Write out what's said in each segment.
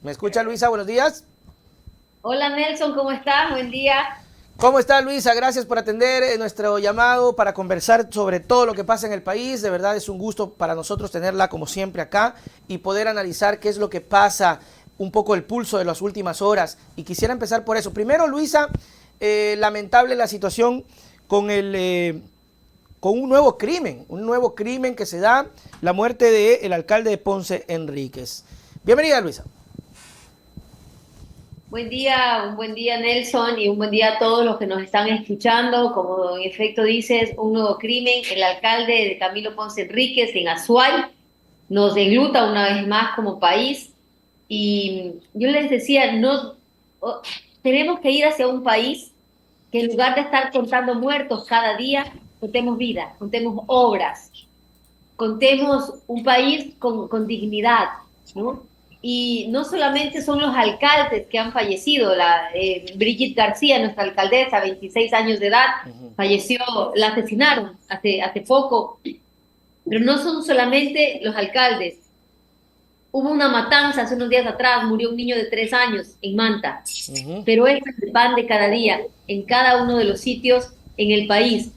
¿Me escucha Luisa? Buenos días. Hola Nelson, ¿cómo estás? Buen día. ¿Cómo está Luisa? Gracias por atender nuestro llamado para conversar sobre todo lo que pasa en el país. De verdad es un gusto para nosotros tenerla como siempre acá y poder analizar qué es lo que pasa, un poco el pulso de las últimas horas. Y quisiera empezar por eso. Primero, Luisa, lamentable la situación con con un nuevo crimen que se da, la muerte del alcalde de Ponce, Enríquez. Bienvenida, Luisa. Un buen día Nelson y un buen día a todos los que nos están escuchando. Como en efecto dices, un nuevo crimen. El alcalde de Camilo Ponce Enríquez en Azuay nos enluta una vez más como país. Y yo les decía, no, o- tenemos que ir hacia un país que en lugar de estar contando muertos cada día, contemos vidas, contemos obras, contemos un país con dignidad, ¿no? Y no solamente son los alcaldes que han fallecido, Brigitte García, nuestra alcaldesa, 26 años de edad, falleció, la asesinaron hace poco, pero no son solamente los alcaldes. Hubo una matanza hace unos días atrás, murió un niño de 3 años en Manta, pero este es el pan de cada día en cada uno de los sitios en el país.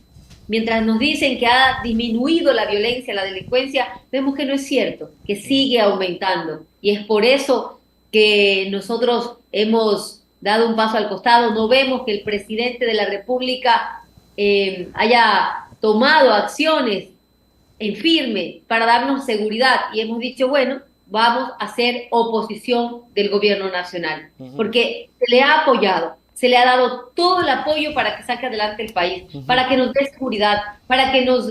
Mientras nos dicen que ha disminuido la violencia, la delincuencia, vemos que no es cierto, que sigue aumentando. Y es por eso que nosotros hemos dado un paso al costado. No vemos que el presidente de la República haya tomado acciones en firme para darnos seguridad y hemos dicho, bueno, vamos a hacer oposición del gobierno nacional, porque se le ha apoyado, se le ha dado todo el apoyo para que saque adelante el país, para que nos dé seguridad, para que nos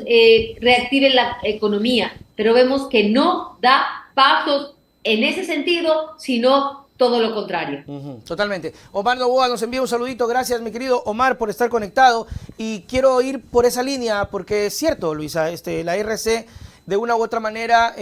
reactive la economía, pero vemos que no da pasos en ese sentido, sino todo lo contrario. Totalmente. Omar Novoa nos envía un saludito. Gracias, mi querido Omar, por estar conectado. Y quiero ir por esa línea, porque es cierto, Luisa, la RC de una u otra manera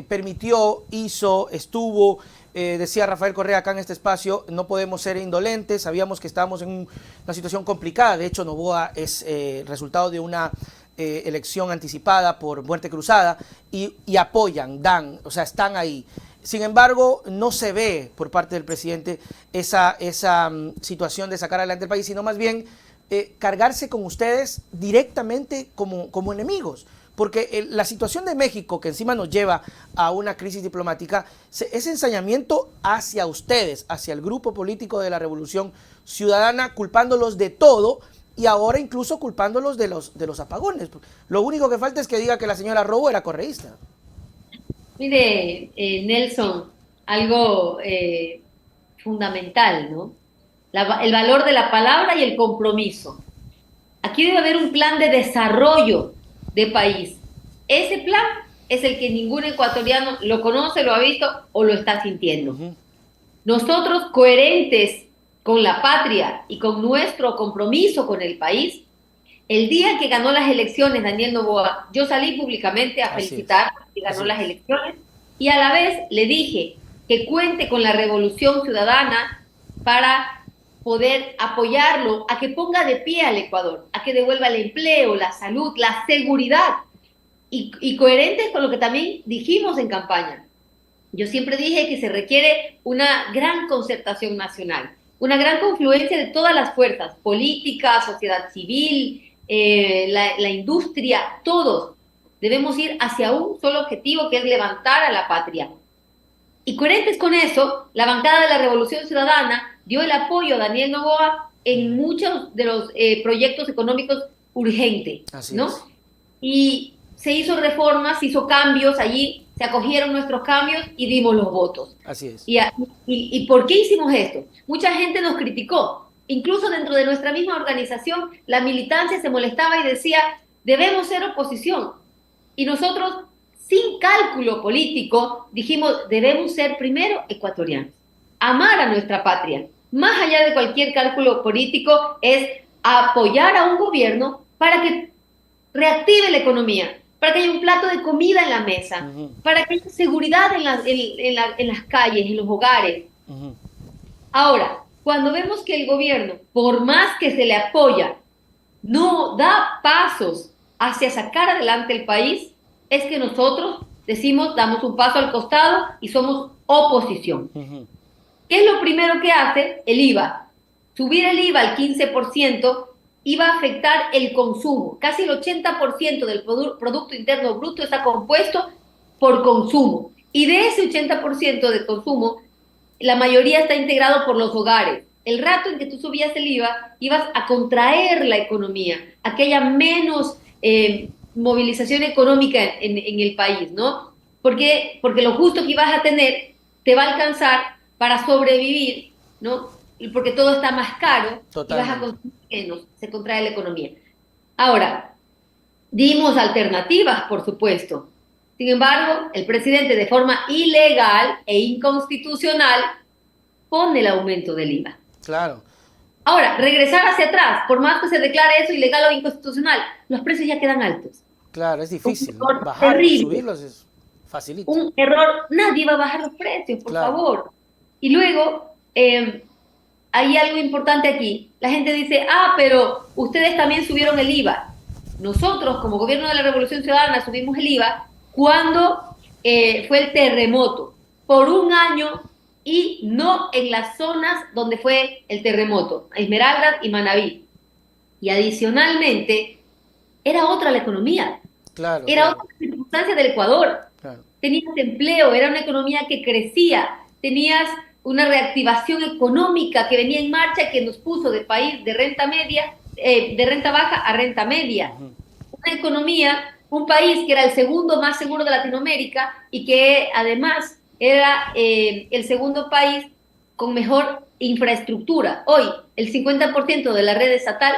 permitió, hizo, estuvo, decía Rafael Correa acá en este espacio, no podemos ser indolentes, sabíamos que estábamos en una situación complicada. De hecho, Novoa es resultado de una elección anticipada por muerte cruzada y apoyan, dan, o sea, están ahí. Sin embargo, no se ve por parte del presidente esa situación de sacar adelante el país, sino más bien cargarse con ustedes directamente como enemigos. Porque la situación de México, que encima nos lleva a una crisis diplomática, es ensañamiento hacia ustedes, hacia el grupo político de la Revolución Ciudadana, culpándolos de todo y ahora incluso culpándolos de los apagones. Lo único que falta es que diga que la señora Robo era correísta. Mire, Nelson, algo fundamental, ¿no? El valor de la palabra y el compromiso. Aquí debe haber un plan de desarrollo de país. Ese plan es el que ningún ecuatoriano lo conoce, lo ha visto o lo está sintiendo. Nosotros, coherentes con la patria y con nuestro compromiso con el país, el día que ganó las elecciones Daniel Noboa, yo salí públicamente a Así es, felicitar que ganó así las es. elecciones y a la vez le dije que cuente con la Revolución Ciudadana para poder apoyarlo a que ponga de pie al Ecuador, a que devuelva el empleo, la salud, la seguridad y coherentes con lo que también dijimos en campaña. Yo siempre dije que se requiere una gran concertación nacional, una gran confluencia de todas las fuerzas, política, sociedad civil, la industria, todos. Debemos ir hacia un solo objetivo que es levantar a la patria. Y coherentes con eso, la bancada de la Revolución Ciudadana dio el apoyo a Daniel Noboa en muchos de los proyectos económicos urgentes, Así ¿no? es. Y se hizo reformas, se hizo cambios allí, se acogieron nuestros cambios y dimos los votos. Así es. ¿Y por qué hicimos esto? Mucha gente nos criticó, incluso dentro de nuestra misma organización, la militancia se molestaba y decía, debemos ser oposición. Y nosotros, sin cálculo político, dijimos, debemos ser primero ecuatorianos, amar a nuestra patria. Más allá de cualquier cálculo político, es apoyar a un gobierno para que reactive la economía, para que haya un plato de comida en la mesa, para que haya seguridad en las calles, en los hogares. Ahora, cuando vemos que el gobierno, por más que se le apoya, no da pasos hacia sacar adelante el país, es que nosotros decimos, damos un paso al costado y somos oposición. ¿Qué es lo primero que hace? El IVA. Subir el IVA al 15% iba a afectar el consumo. Casi el 80% del Producto Interno Bruto está compuesto por consumo. Y de ese 80% de consumo, la mayoría está integrado por los hogares. El rato en que tú subías el IVA, ibas a contraer la economía, a que haya menos movilización económica en el país, ¿no? Porque lo justo que ibas a tener te va a alcanzar para sobrevivir, ¿no? Y porque todo está más caro y vas a Totalmente. consumir menos, se contrae la economía. Ahora, dimos alternativas, por supuesto. Sin embargo, el presidente de forma ilegal e inconstitucional pone el aumento del IVA. Claro, Ahora, regresar hacia atrás, por más que se declare eso ilegal o inconstitucional, los precios ya quedan altos. claro, es Un difícil, ¿no? error Bajarlos, terrible, subirlos es facilito. un error, nadie va a bajar los precios, por Claro. favor. Y luego, hay algo importante aquí. La gente dice, pero ustedes también subieron el IVA. Nosotros, como gobierno de la Revolución Ciudadana, subimos el IVA cuando fue el terremoto, por un año y no en las zonas donde fue el terremoto, Esmeraldas y Manabí. Y adicionalmente, era otra la economía, Claro, era otra claro, la circunstancia del Ecuador. claro. Tenías empleo, era una economía que crecía, tenías una reactivación económica que venía en marcha que nos puso de país de renta media, de renta baja a renta media. Ujú. Una economía, un país que era el segundo más seguro de Latinoamérica y que además era el segundo país con mejor infraestructura. Hoy, el 50% de la red estatal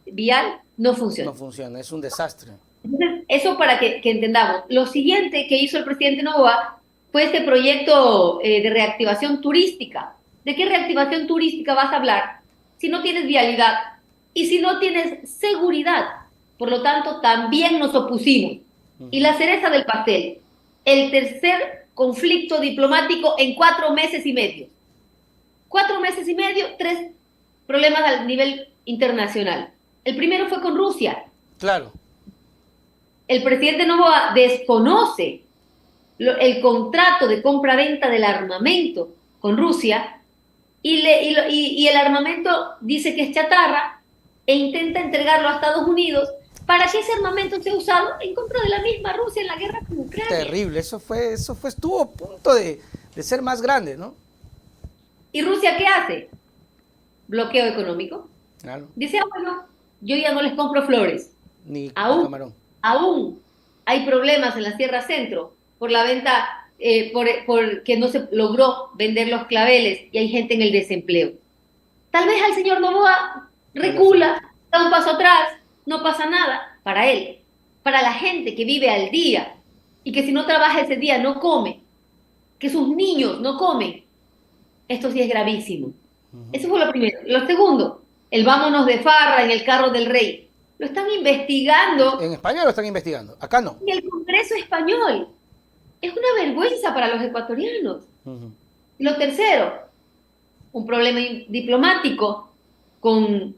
vial no No funciona. funciona, es un desastre. Entonces, eso para que entendamos. Lo siguiente que hizo el presidente Novoa fue este proyecto de reactivación turística. ¿De qué reactivación turística vas a hablar si no tienes vialidad y si no tienes seguridad? Por lo tanto, también nos opusimos. Y Ujú. la cereza del pastel, el tercer conflicto diplomático en 4 meses y medio. 4 meses y medio, tres problemas a nivel internacional. El primero fue con Rusia. Claro, El presidente Noboa desconoce el contrato de compra-venta del armamento con Rusia y el armamento dice que es chatarra e intenta entregarlo a Estados Unidos para que ese armamento sea usado en contra de la misma Rusia en la guerra con Ucrania. terrible, estuvo a punto de ser más grande, ¿no? ¿Y Rusia qué hace? Bloqueo económico. Claro, Dice, bueno, yo ya no les compro flores. ni Aún, camarón. aún hay problemas en la Sierra Centro por la venta, por que no se logró vender los claveles y hay gente en el desempleo. Tal vez al señor Novoa No le afecta. recula, da un paso atrás, no pasa nada para él. Para la gente que vive al día y que si no trabaja ese día no come, que sus niños no comen, esto sí es gravísimo. Eso fue lo primero. Lo segundo, el vámonos de farra en el carro del rey. Lo están investigando En España lo están investigando, acá no. en el Congreso español. Es una vergüenza para los ecuatorianos. Ujú. Lo tercero, un problema diplomático con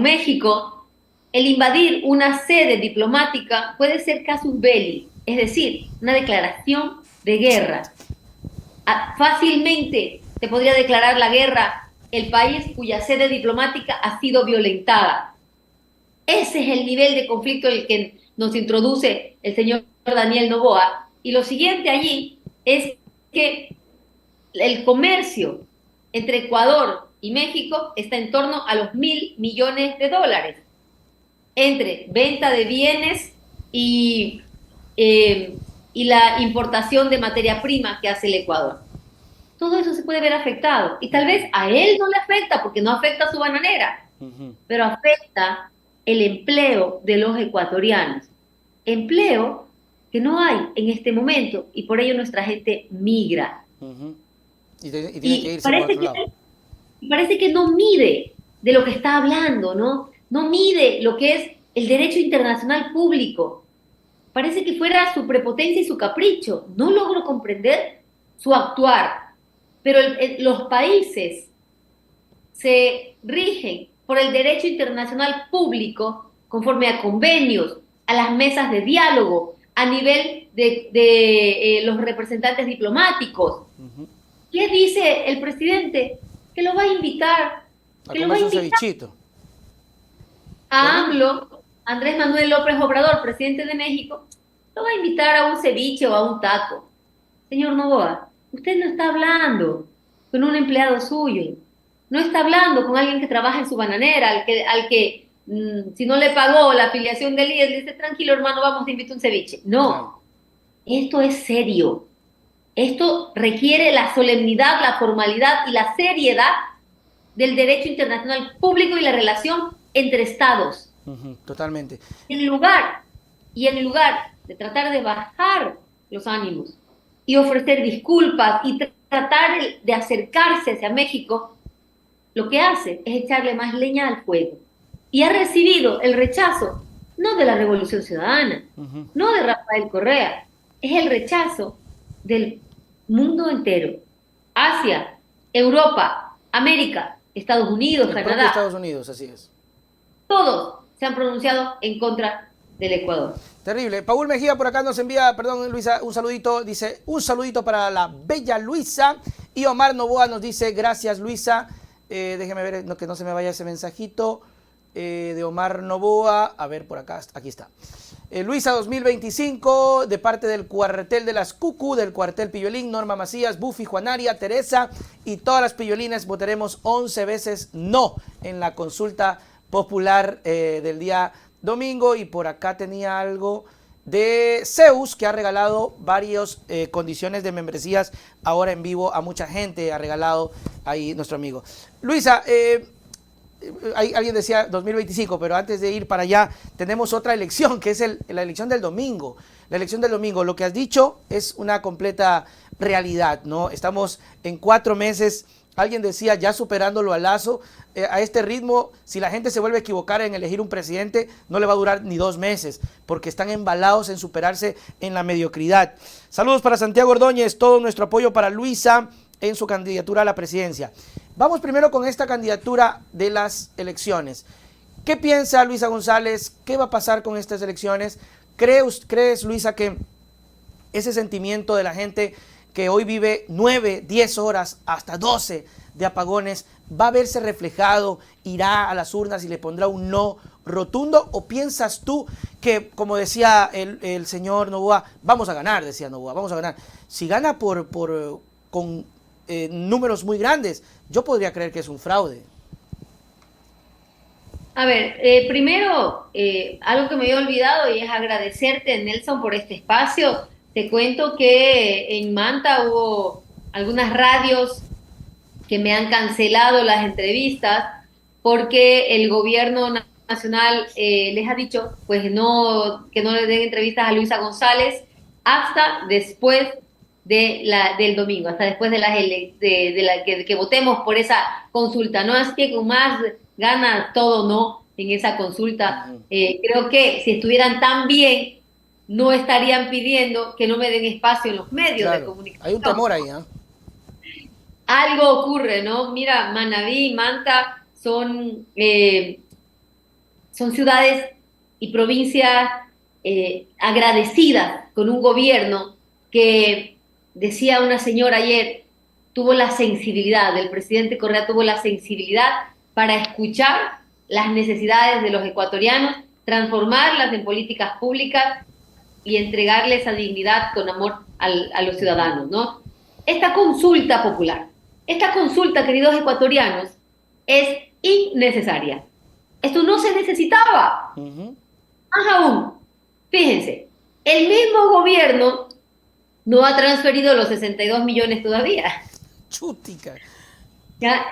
México. El invadir una sede diplomática puede ser casus belli, es decir, una declaración de guerra. Fácilmente se podría declarar la guerra el país cuya sede diplomática ha sido violentada. Ese es el nivel de conflicto en el que nos introduce el señor Daniel Noboa. Y lo siguiente allí es que el comercio entre Ecuador y México está en torno a los 1.000 millones de dólares entre venta de bienes eh, y la importación de materia prima que hace el Ecuador. Todo eso se puede ver afectado. Y tal vez a él no le afecta porque no afecta a su bananera, Ujú. pero afecta el empleo de los ecuatorianos. Empleo que no hay en este momento y por ello nuestra gente migra. Ujú. Y tiene que Y irse por otro lado. parece que no mide de lo que está hablando, ¿no? No mide lo que es el derecho internacional público. Parece que fuera su prepotencia y su capricho. No logro comprender su actuar. Pero los países se rigen por el derecho internacional público conforme a convenios, a las mesas de diálogo, a nivel de los representantes diplomáticos. Ujú. ¿Qué dice el presidente? Que lo va a invitar, A que lo va a comerse un invitar cevichito. a Terrible. AMLO, Andrés Manuel López Obrador, presidente de México, lo va a invitar a un ceviche o a un taco. Señor Novoa, usted no está hablando con un empleado suyo, no está hablando con alguien que trabaja en su bananera, al que si no le pagó la afiliación del IES, le dice, tranquilo hermano, vamos, te invito a un ceviche. Claro. No, esto es serio. Esto requiere la solemnidad, la formalidad y la seriedad del derecho internacional público y la relación entre estados. Ujú, totalmente. En lugar, en lugar de tratar de bajar los ánimos y ofrecer disculpas y tratar de acercarse hacia México, lo que hace es echarle más leña al fuego. Y ha recibido el rechazo, no de la Revolución Ciudadana, Ujú. no de Rafael Correa, es el rechazo del mundo entero. Asia, Europa, América, Estados Unidos, El propio Canadá, Estados Unidos, así es. todos se han pronunciado en contra del Ecuador. Terrible. Paul Mejía por acá nos envía, perdón Luisa, un saludito. Dice, un saludito para la bella Luisa. Y Omar Novoa nos dice, gracias Luisa. Déjeme ver que no se me vaya ese mensajito de Omar Novoa. A ver, por acá, aquí está. Luisa 2025, de parte del cuartel de las Cucu, del cuartel Pillolín, Norma Macías, Buffy, Juanaria, Teresa y todas las pillolines votaremos 11 veces no en la consulta popular del día domingo. Y por acá tenía algo de Zeus, que ha regalado varias condiciones de membresías ahora en vivo a mucha gente, ha regalado ahí nuestro amigo. Luisa, alguien decía 2025, pero antes de ir para allá, tenemos otra elección, que es la elección del domingo. La elección del domingo, lo que has dicho es una completa realidad, ¿no? Estamos en 4 meses, alguien decía, ya superándolo a Lazo, a este ritmo, si la gente se vuelve a equivocar en elegir un presidente, no le va a durar ni 2 meses, porque están embalados en superarse en la mediocridad. Saludos para Santiago Ordóñez, todo nuestro apoyo para Luisa en su candidatura a la presidencia. Vamos primero con esta candidatura de las elecciones. ¿Qué piensa Luisa González? ¿Qué va a pasar con estas elecciones? ¿Crees, Luisa, que ese sentimiento de la gente que hoy vive 9, 10 horas, hasta 12 de apagones, va a verse reflejado, irá a las urnas y le pondrá un no rotundo? ¿O piensas tú que, como decía el señor Novoa, vamos a ganar, decía Novoa, vamos a ganar? Si gana con números muy grandes, yo podría creer que es un fraude. A ver, primero, algo que me había olvidado y es agradecerte, Nelson, por este espacio. Te cuento que en Manta hubo algunas radios que me han cancelado las entrevistas porque el gobierno nacional les ha dicho pues no, que no le den entrevistas a Luisa González hasta después del domingo, hasta después de que votemos por esa consulta, ¿no? Así que con más ganas todo no en esa consulta. Ujú. Creo que si estuvieran tan bien, no estarían pidiendo que no me den espacio en los medios de Claro, hay un temor comunicación. ahí, ¿eh? Algo ocurre, ¿no? Mira, Manabí y Manta son ciudades y provincias agradecidas con un gobierno que, decía una señora ayer, tuvo la sensibilidad, el presidente Correa tuvo la sensibilidad para escuchar las necesidades de los ecuatorianos, transformarlas en políticas públicas y entregarles esa dignidad con amor a los ciudadanos, ¿no? Esta consulta popular, esta consulta, queridos ecuatorianos, es innecesaria. Esto no se necesitaba. Ujú. Más aún, fíjense, el mismo gobierno no ha transferido los 62 millones todavía. Chútica. ¿Ya?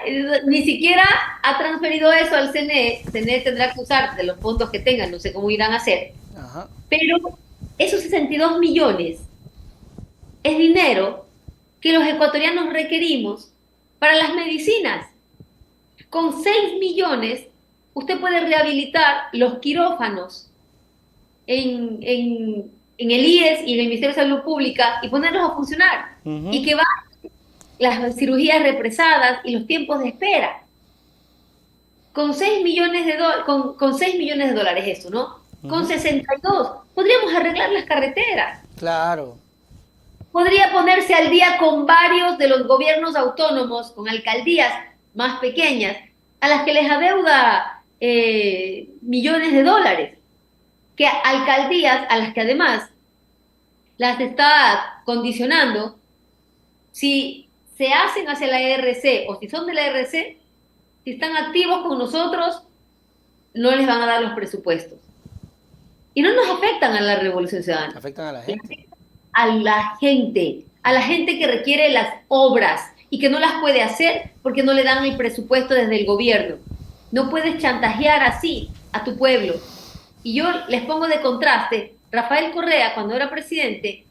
Ni siquiera ha transferido eso al CNE. CNE tendrá que usar de los fondos que tengan, no sé cómo irán a hacer. Ajá. Pero esos 62 millones es dinero que los ecuatorianos requerimos para las medicinas. Con 6 millones, usted puede rehabilitar los quirófanos en el IES y en el Ministerio de Salud Pública y ponerlos a funcionar. Y Ujú. que bajen las cirugías represadas y los tiempos de espera. Con 6 millones con 6 millones de dólares eso, ¿no? Con Ujú. 62 podríamos arreglar las carreteras. Claro. podría ponerse al día con varios de los gobiernos autónomos, con alcaldías más pequeñas, a las que les adeuda millones de dólares, que alcaldías a las que además las está condicionando. Si se hacen hacia la ERC o si son de la ERC, si están activos con nosotros, no les van a dar los presupuestos. Y no nos afectan a la Revolución Ciudadana. Afectan a la gente. A la gente que requiere las obras y que no las puede hacer porque no le dan el presupuesto desde el gobierno. No puedes chantajear así a tu pueblo. Y yo les pongo de contraste, Rafael Correa, cuando era presidente,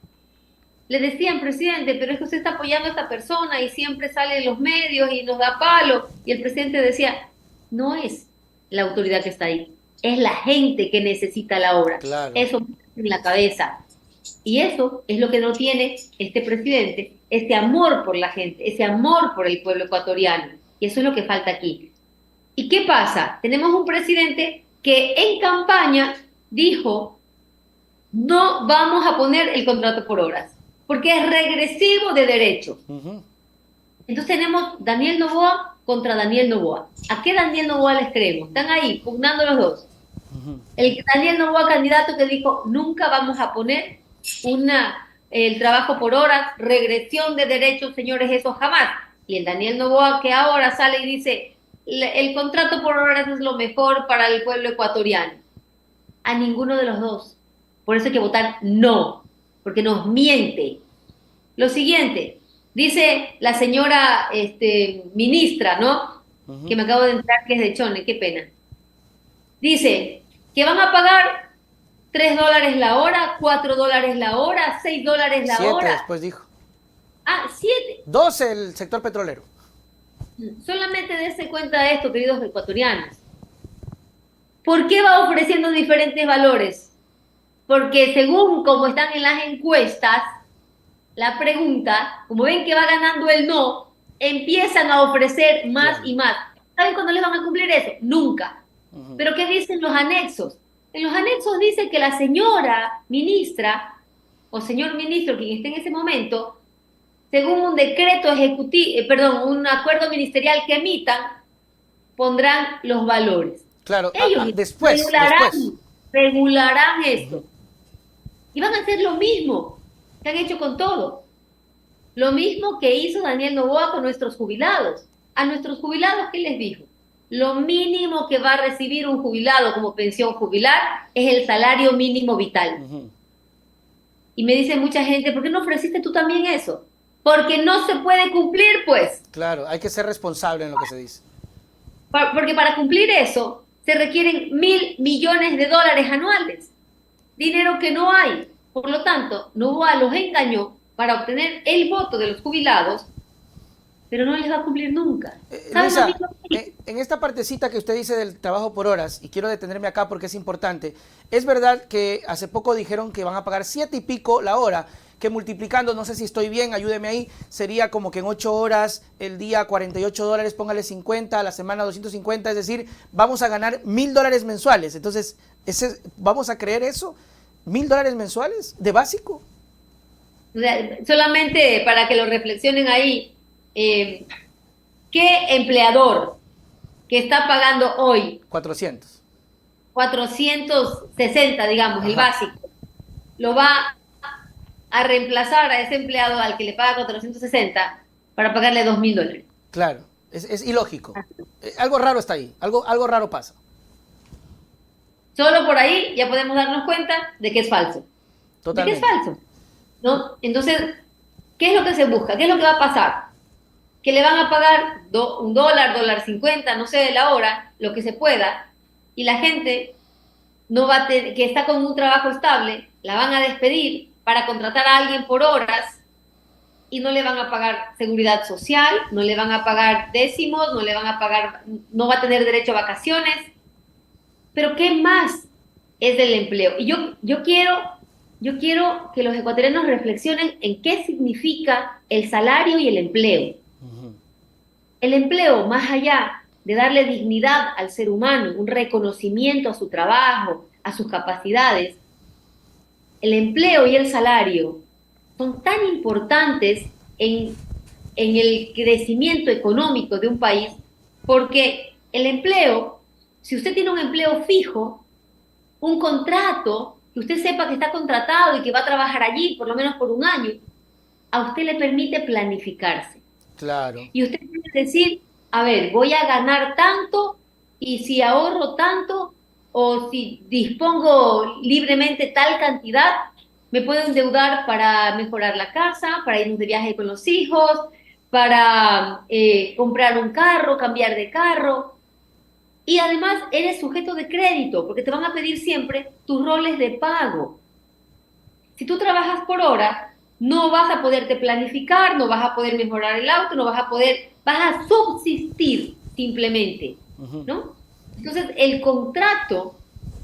le decían, presidente, pero es que usted está apoyando a esta persona y siempre sale en los medios y nos da palo. Y el presidente decía, no es la autoridad que está ahí, es la gente que necesita la obra. Claro. Eso en la cabeza. Y eso es lo que no tiene este presidente, este amor por la gente, ese amor por el pueblo ecuatoriano. Y eso es lo que falta aquí. ¿Y qué pasa? Tenemos un presidente que en campaña dijo, no vamos a poner el contrato por horas, porque es regresivo de derecho. Entonces tenemos Daniel Noboa contra Daniel Noboa. ¿A qué Daniel Noboa les creemos? Están ahí, pugnando los dos. El Daniel Noboa candidato que dijo, nunca vamos a poner el trabajo por horas, regresión de derechos, señores, eso jamás. Y el Daniel Noboa que ahora sale y dice, el contrato por horas es lo mejor para el pueblo ecuatoriano. A ninguno de los dos. Por eso hay que votar no, porque nos miente. Lo siguiente, dice la señora ministra, ¿no? Que me acabo de entrar, que es de Chone, qué pena. Dice que van a pagar $3 la hora, $4 la hora, $6 la 7 hora. después dijo. 7. 12 el sector petrolero. Solamente dése cuenta de esto, queridos ecuatorianos. ¿Por qué va ofreciendo diferentes valores? Porque según como están en las encuestas, la pregunta, como ven que va ganando el no, empiezan a ofrecer más y más. ¿Saben cuándo les van a cumplir eso? Nunca. ¿Pero qué dicen los anexos? En los anexos dice que la señora ministra, o señor ministro, quien esté en ese momento, según un decreto ejecutivo, un acuerdo ministerial que emitan, pondrán los valores. Claro, ellos después. Regularán esto. Y van a hacer lo mismo que han hecho con todo. Lo mismo que hizo Daniel Noboa con nuestros jubilados. A nuestros jubilados, ¿qué les dijo? Lo mínimo que va a recibir un jubilado como pensión jubilar es el salario mínimo vital. Y me dice mucha gente, ¿por qué no ofreciste tú también eso? Porque no se puede cumplir, pues. Claro, hay que ser responsable en lo que se dice. Porque para cumplir eso se requieren $1.000 millones anuales. Dinero que no hay. Por lo tanto, Noboa los engañó para obtener el voto de los jubilados, pero no les va a cumplir nunca. Luisa, en esta partecita que usted dice del trabajo por horas, y quiero detenerme acá porque es importante, es verdad que hace poco dijeron que van a pagar 7 y pico la hora, que multiplicando, no sé si estoy bien, ayúdeme ahí, sería como que en 8 horas el día $48, póngale 50, a la semana 250, es decir, vamos a ganar $1.000 mensuales. Entonces, ¿vamos a creer eso? $1.000 mensuales de básico. Solamente para que lo reflexionen ahí, ¿qué empleador que está pagando hoy 460, digamos, el básico, lo va a reemplazar a ese empleado al que le paga 460 para pagarle $2.000? Claro, es ilógico. Algo raro está ahí, algo raro pasa. Solo por ahí ya podemos darnos cuenta de que es falso. Totalmente. De que es falso, ¿no? Entonces, ¿qué es lo que se busca? ¿Qué es lo que va a pasar? Que le van a pagar $1, $1.50, no sé, de la hora, lo que se pueda, y la gente que está con un trabajo estable, la van a despedir para contratar a alguien por horas y no le van a pagar seguridad social, no le van a pagar décimos, no le van a pagar, no va a tener derecho a vacaciones. Pero ¿qué más es del empleo? Y yo quiero que los ecuatorianos reflexionen en qué significa el salario y el empleo. El empleo, más allá de darle dignidad al ser humano, un reconocimiento a su trabajo, a sus capacidades, el empleo y el salario son tan importantes en el crecimiento económico de un país, porque el empleo, si usted tiene un empleo fijo, un contrato, que usted sepa que está contratado y que va a trabajar allí por lo menos por un año, a usted le permite planificarse. Claro. Y usted tiene que decir, a ver, voy a ganar tanto y si ahorro tanto o si dispongo libremente tal cantidad, me puedo endeudar para mejorar la casa, para irnos de viaje con los hijos, para comprar un carro, cambiar de carro. Y además eres sujeto de crédito, porque te van a pedir siempre tus roles de pago. Si tú trabajas por hora, no vas a poderte planificar, no vas a poder mejorar el auto, no vas a poder, vas a subsistir simplemente, Ujú. ¿no? Entonces, el contrato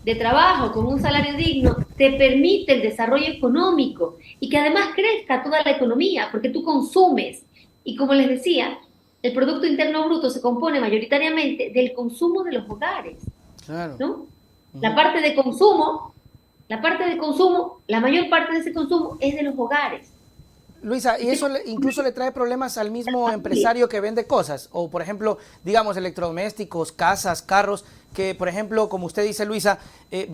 de trabajo con un salario digno te permite el desarrollo económico y que además crezca toda la economía, porque tú consumes. Y como les decía, el Producto Interno Bruto se compone mayoritariamente del consumo de los hogares, Claro. ¿no? La Ujú. parte de consumo la parte de consumo, la mayor parte de ese consumo es de los hogares. Luisa, ¿y Ese eso consumo incluso es le trae problemas al de la mismo familia. empresario que vende cosas? O, por ejemplo, digamos, electrodomésticos, casas, carros, que, por ejemplo, como usted dice, Luisa,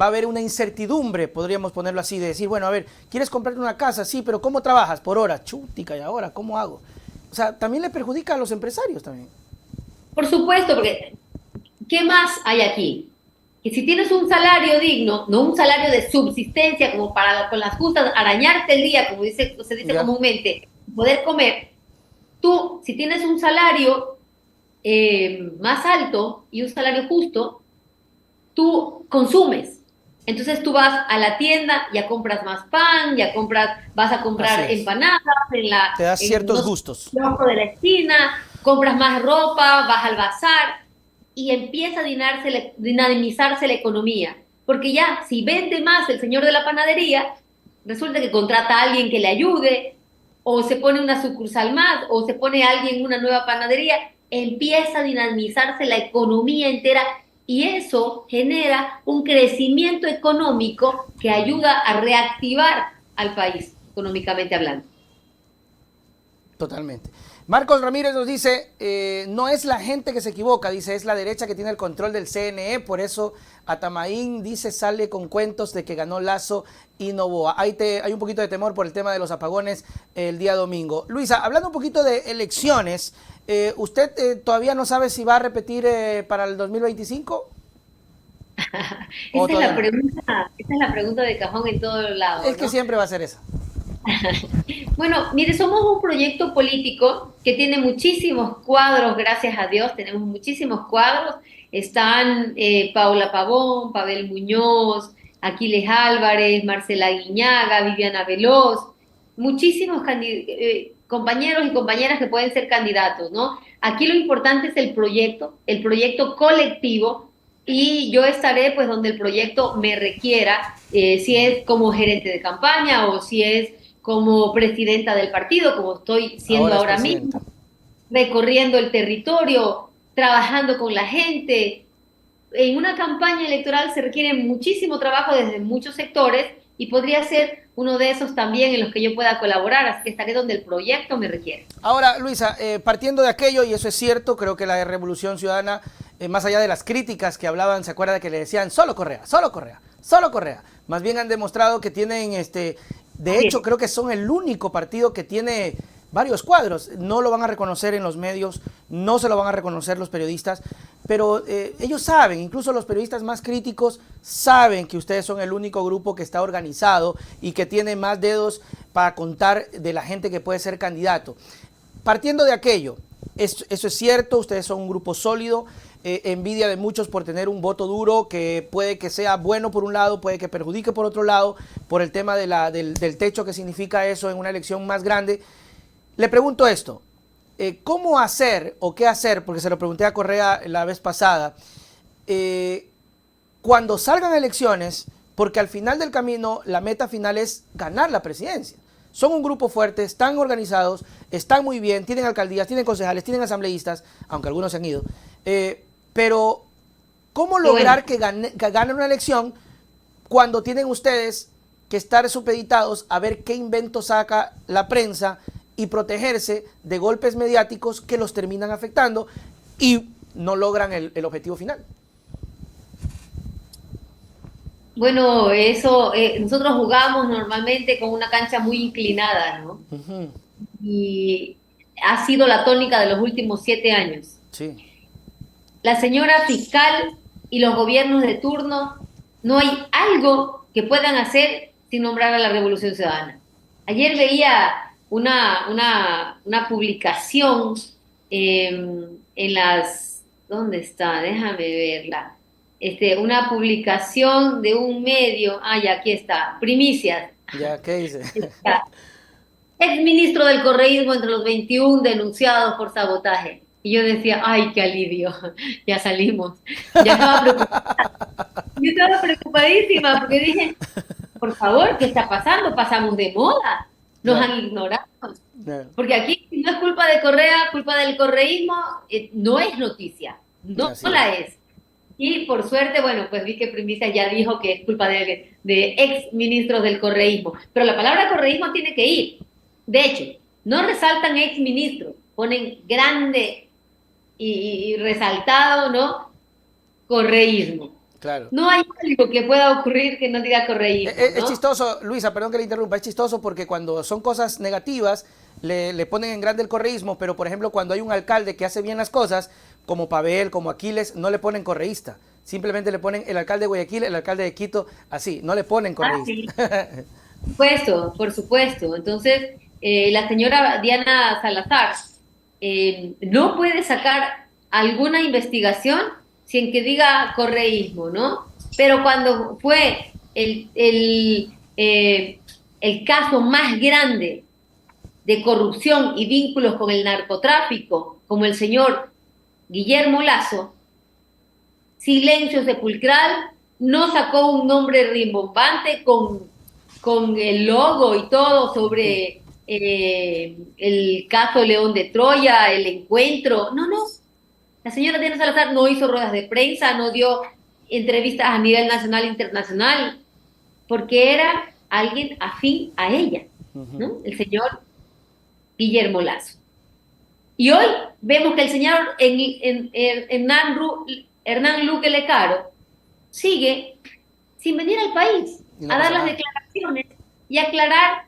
va a haber una incertidumbre, podríamos ponerlo así, de decir, bueno, a ver, ¿quieres comprarte una casa? Sí, pero ¿cómo trabajas? Por hora. Chútica, ¿y ahora cómo hago? O sea, también le perjudica a los empresarios también. Por supuesto, porque ¿qué más hay aquí? Que si tienes un salario digno, no un salario de subsistencia como para con las justas arañarte el día, como se dice Ya, comúnmente, poder comer, tú si tienes un salario más alto y un salario justo, tú consumes. Entonces tú vas a la tienda, ya compras más pan, ya compras, vas a así comprar es. empanadas Te das no ciertos sé, gustos. en el kiosco de la esquina, compras más ropa, vas al bazar y empieza a dinamizarse la economía. Porque ya, si vende más el señor de la panadería, resulta que contrata a alguien que le ayude, o se pone una sucursal más, o se pone alguien en una nueva panadería, empieza a dinamizarse la economía entera y eso genera un crecimiento económico que ayuda a reactivar al país, económicamente hablando. Totalmente. Marcos Ramírez nos dice, no es la gente que se equivoca, dice, es la derecha que tiene el control del CNE, por eso Atamaín dice, sale con cuentos de que ganó Lazo y Novoa. Hay un poquito de temor por el tema de los apagones el día domingo. Luisa, hablando un poquito de elecciones, ¿usted todavía no sabe si va a repetir para el 2025 o todavía no? Esa es la pregunta de cajón en todos Es lados, que ¿no? siempre va a ser esa. Bueno, mire, somos un proyecto político que tiene muchísimos cuadros, gracias a Dios, tenemos muchísimos cuadros. Están Paula Pavón, Pavel Muñoz, Aquiles Álvarez, Marcela Guiñaga, Viviana Veloz, muchísimos compañeros y compañeras que pueden ser candidatos, ¿no? Aquí lo importante es el proyecto colectivo, y yo estaré pues donde el proyecto me requiera, si es como gerente de campaña o si es como presidenta del partido, como estoy siendo Ahora es ahora mismo, presidenta. recorriendo el territorio, trabajando con la gente. En una campaña electoral se requiere muchísimo trabajo desde muchos sectores y podría ser uno de esos también en los que yo pueda colaborar, así que estaré donde el proyecto me requiere. Ahora, Luisa, partiendo de aquello, y eso es cierto, creo que la Revolución Ciudadana, más allá de las críticas que hablaban, se acuerda que le decían solo Correa, solo Correa, solo Correa. Más bien han demostrado que tienen, de Así hecho, es. creo que son el único partido que tiene varios cuadros. No lo van a reconocer en los medios, no se lo van a reconocer los periodistas, pero ellos saben, incluso los periodistas más críticos saben que ustedes son el único grupo que está organizado y que tiene más dedos para contar de la gente que puede ser candidato. Partiendo de aquello, eso es cierto, ustedes son un grupo sólido, envidia de muchos por tener un voto duro que puede que sea bueno por un lado, puede que perjudique por otro lado, por el tema del techo que significa eso en una elección más grande. Le pregunto esto, ¿cómo hacer o qué hacer? Porque se lo pregunté a Correa la vez pasada, cuando salgan elecciones, porque al final del camino la meta final es ganar la presidencia. Son un grupo fuerte, están organizados, están muy bien, tienen alcaldías, tienen concejales, tienen asambleístas, aunque algunos se han ido. Pero, ¿cómo Qué bueno. lograr que ganen una elección cuando tienen ustedes que estar supeditados a ver qué invento saca la prensa y protegerse de golpes mediáticos que los terminan afectando y no logran el objetivo final. Bueno, eso, nosotros jugamos normalmente con una cancha muy inclinada, ¿no? Ujú. Y ha sido la tónica de los últimos 7 años. Sí, La señora fiscal y los gobiernos de turno, no hay algo que puedan hacer sin nombrar a la Revolución Ciudadana. Ayer veía una publicación en las... ¿Dónde está? Déjame verla. Una publicación de un medio. Ah, ya, aquí está. Primicias. ya, ¿qué dice? Ex ministro del correísmo entre los 21 denunciados por sabotaje. Y yo decía, ay, qué alivio, ya salimos. Ya estaba preocupada. Yo estaba preocupadísima porque dije, por favor, ¿qué está pasando? Pasamos de moda, nos Claro, han ignorado. claro, Porque aquí si no es culpa de Correa, culpa del correísmo, no es noticia, no así es. la es. Y por suerte, bueno, pues vi que Primicia ya dijo que es culpa de ex ministros del correísmo. Pero la palabra correísmo tiene que ir. De hecho, no resaltan ex ministros, ponen grande y resaltado, ¿no? Correísmo. Claro. No hay algo que pueda ocurrir que no diga correísmo, Es ¿no? chistoso, Luisa, perdón que le interrumpa, es chistoso porque cuando son cosas negativas le ponen en grande el correísmo, pero por ejemplo cuando hay un alcalde que hace bien las cosas, como Pavel, como Aquiles, no le ponen correísta. Simplemente le ponen el alcalde de Guayaquil, el alcalde de Quito, así, no le ponen Ah, correísta. sí. Por supuesto, por supuesto. Entonces, la señora Diana Salazar no puede sacar alguna investigación sin que diga correísmo, ¿no? Pero cuando fue el caso más grande de corrupción y vínculos con el narcotráfico, como el señor Guillermo Lazo, silencio sepulcral, no sacó un nombre rimbombante con el logo y todo sobre el caso León de Troya, el encuentro. No, no. La señora Diana Salazar no hizo ruedas de prensa, no dio entrevistas a nivel nacional e internacional, porque era alguien afín a ella, ¿no? El señor Guillermo Lazo. Y hoy vemos que el señor Hernán Luque Lecaro sigue sin venir al país Y no a dar pasa las nada. declaraciones y aclarar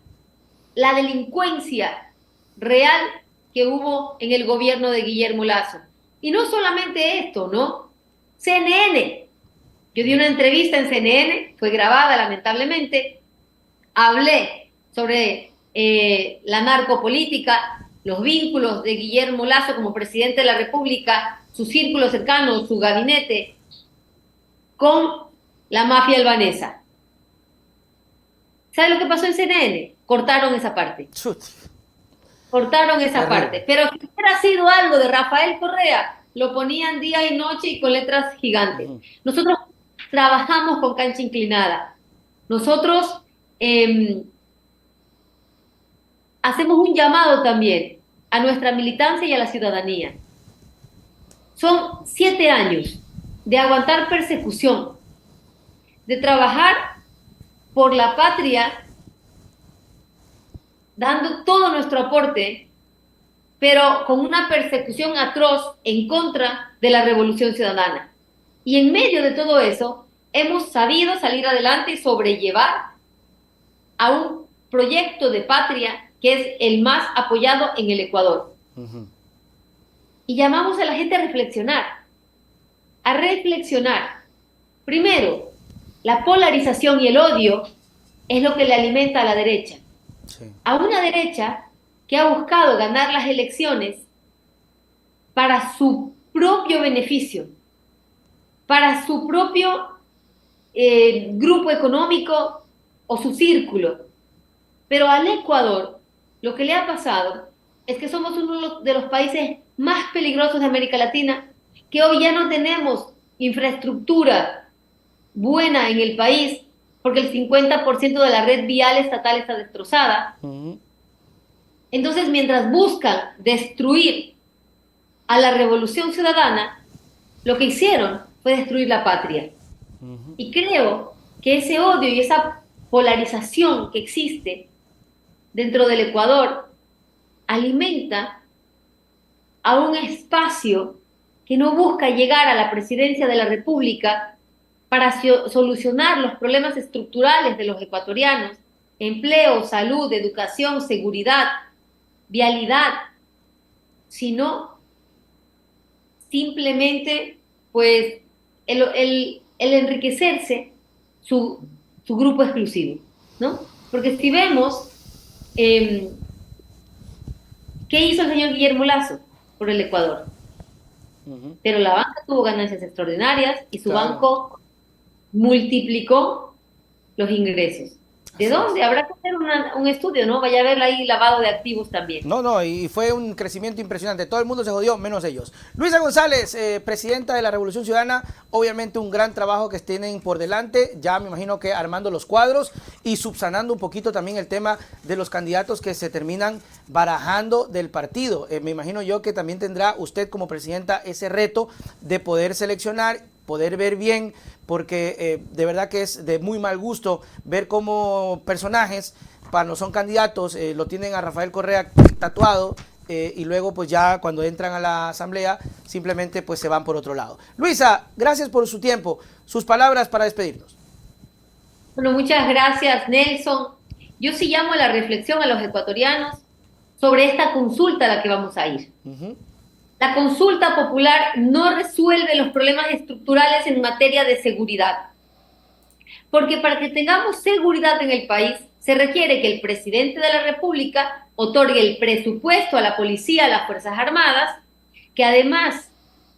la delincuencia real que hubo en el gobierno de Guillermo Lazo. Y no solamente esto, ¿no? CNN. Yo di una entrevista en CNN, fue grabada lamentablemente, hablé sobre la narcopolítica, los vínculos de Guillermo Lazo como presidente de la República, su círculo cercano, su gabinete, con la mafia albanesa. ¿Sabe lo que pasó en CNN? Cortaron esa parte. Chut, Cortaron esa terrible. parte. Pero si hubiera sido algo de Rafael Correa, lo ponían día y noche y con letras gigantes. Nosotros trabajamos con cancha inclinada. Nosotros hacemos un llamado también a nuestra militancia y a la ciudadanía. Son 7 años de aguantar persecución, de trabajar por la patria, dando todo nuestro aporte, pero con una persecución atroz en contra de la Revolución Ciudadana. Y en medio de todo eso, hemos sabido salir adelante y sobrellevar a un proyecto de patria que es el más apoyado en el Ecuador. Y llamamos a la gente a reflexionar, a reflexionar. Primero, la polarización y el odio es lo que le alimenta a la derecha. Sí. A una derecha que ha buscado ganar las elecciones para su propio beneficio, para su propio grupo económico o su círculo. Pero al Ecuador lo que le ha pasado es que somos uno de los países más peligrosos de América Latina, que hoy ya no tenemos infraestructura buena en el país, porque el 50% de la red vial estatal está destrozada. Entonces, mientras buscan destruir a la Revolución Ciudadana, lo que hicieron fue destruir la patria. Y creo que ese odio y esa polarización que existe dentro del Ecuador alimenta a un espacio que no busca llegar a la presidencia de la República para solucionar los problemas estructurales de los ecuatorianos: empleo, salud, educación, seguridad, vialidad, sino simplemente pues el enriquecerse su grupo exclusivo, ¿no? Porque si vemos qué hizo el señor Guillermo Lasso por el Ecuador, pero la banca tuvo ganancias extraordinarias y su banco multiplicó los ingresos. ¿De dónde? Habrá que hacer un estudio, ¿no? Vaya a ver ahí lavado de activos también. No, y fue un crecimiento impresionante. Todo el mundo se jodió, menos ellos. Luisa González, presidenta de la Revolución Ciudadana, obviamente un gran trabajo que tienen por delante, ya me imagino que armando los cuadros y subsanando un poquito también el tema de los candidatos que se terminan barajando del partido. Me imagino yo que también tendrá usted como presidenta ese reto de poder seleccionar, poder ver bien, porque de verdad que es de muy mal gusto ver cómo personajes, cuando son candidatos, lo tienen a Rafael Correa tatuado y luego pues ya cuando entran a la asamblea simplemente pues se van por otro lado. Luisa, gracias por su tiempo, sus palabras para despedirnos. Bueno, muchas gracias, Nelson. Yo sí llamo a la reflexión a los ecuatorianos sobre esta consulta a la que vamos a ir. La consulta popular no resuelve los problemas estructurales en materia de seguridad, porque para que tengamos seguridad en el país se requiere que el presidente de la República otorgue el presupuesto a la policía, a las Fuerzas Armadas, que además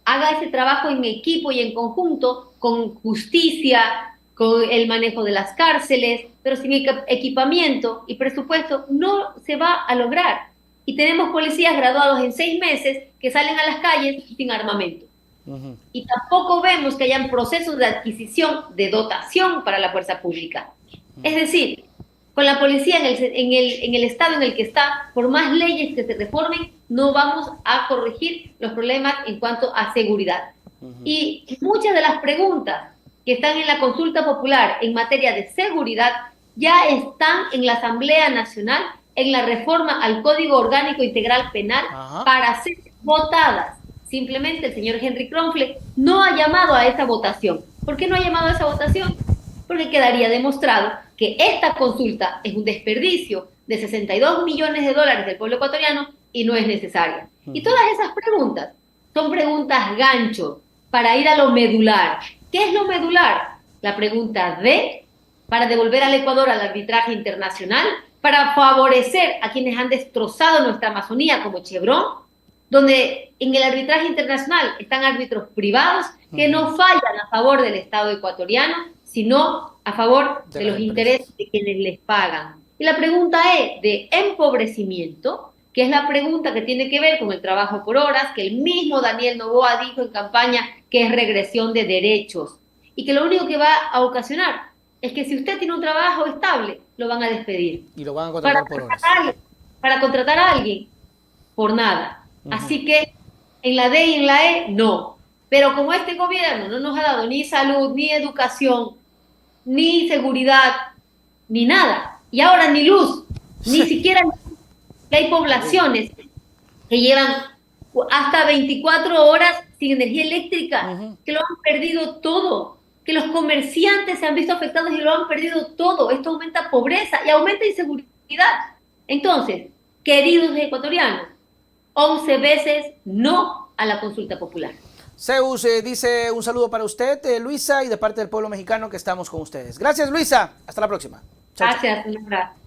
haga ese trabajo en equipo y en conjunto con justicia, con el manejo de las cárceles, pero sin equipamiento y presupuesto no se va a lograr. Y tenemos policías graduados en 6 meses que salen a las calles sin armamento. Y tampoco vemos que hayan procesos de adquisición, de dotación para la fuerza pública. Es decir, con la policía en el estado en el que está, por más leyes que se reformen, no vamos a corregir los problemas en cuanto a seguridad. Y muchas de las preguntas que están en la consulta popular en materia de seguridad ya están en la Asamblea Nacional, en la reforma al Código Orgánico Integral Penal para ser votadas. Simplemente el señor Henry Kronfle no ha llamado a esa votación. ¿Por qué no ha llamado a esa votación? Porque quedaría demostrado que esta consulta es un desperdicio de 62 millones de dólares del pueblo ecuatoriano y no es necesaria. Y todas esas preguntas son preguntas gancho para ir a lo medular. ¿Qué es lo medular? La pregunta D, para devolver al Ecuador al arbitraje internacional, para favorecer a quienes han destrozado nuestra Amazonía como Chevron, donde en el arbitraje internacional están árbitros privados que no fallan a favor del Estado ecuatoriano, sino a favor de los intereses de quienes les pagan. Y la pregunta E, de empobrecimiento, que es la pregunta que tiene que ver con el trabajo por horas, que el mismo Daniel Noboa dijo en campaña que es regresión de derechos, y que lo único que va a ocasionar es que si usted tiene un trabajo estable, lo van a despedir. Y lo van a contratar por horas. Para contratar a alguien, por nada. Así que en la D y en la E, no. Pero como este gobierno no nos ha dado ni salud, ni educación, ni seguridad, ni nada, y ahora ni luz, ni siquiera que hay poblaciones que llevan hasta 24 horas sin energía eléctrica, que lo han perdido todo, que los comerciantes se han visto afectados y lo han perdido todo. Esto aumenta pobreza y aumenta inseguridad. Entonces, queridos ecuatorianos, 11 veces no a la consulta popular. Zeus dice un saludo para usted, Luisa, y de parte del pueblo mexicano que estamos con ustedes. Gracias, Luisa. Hasta la próxima. Chao, gracias, un abrazo.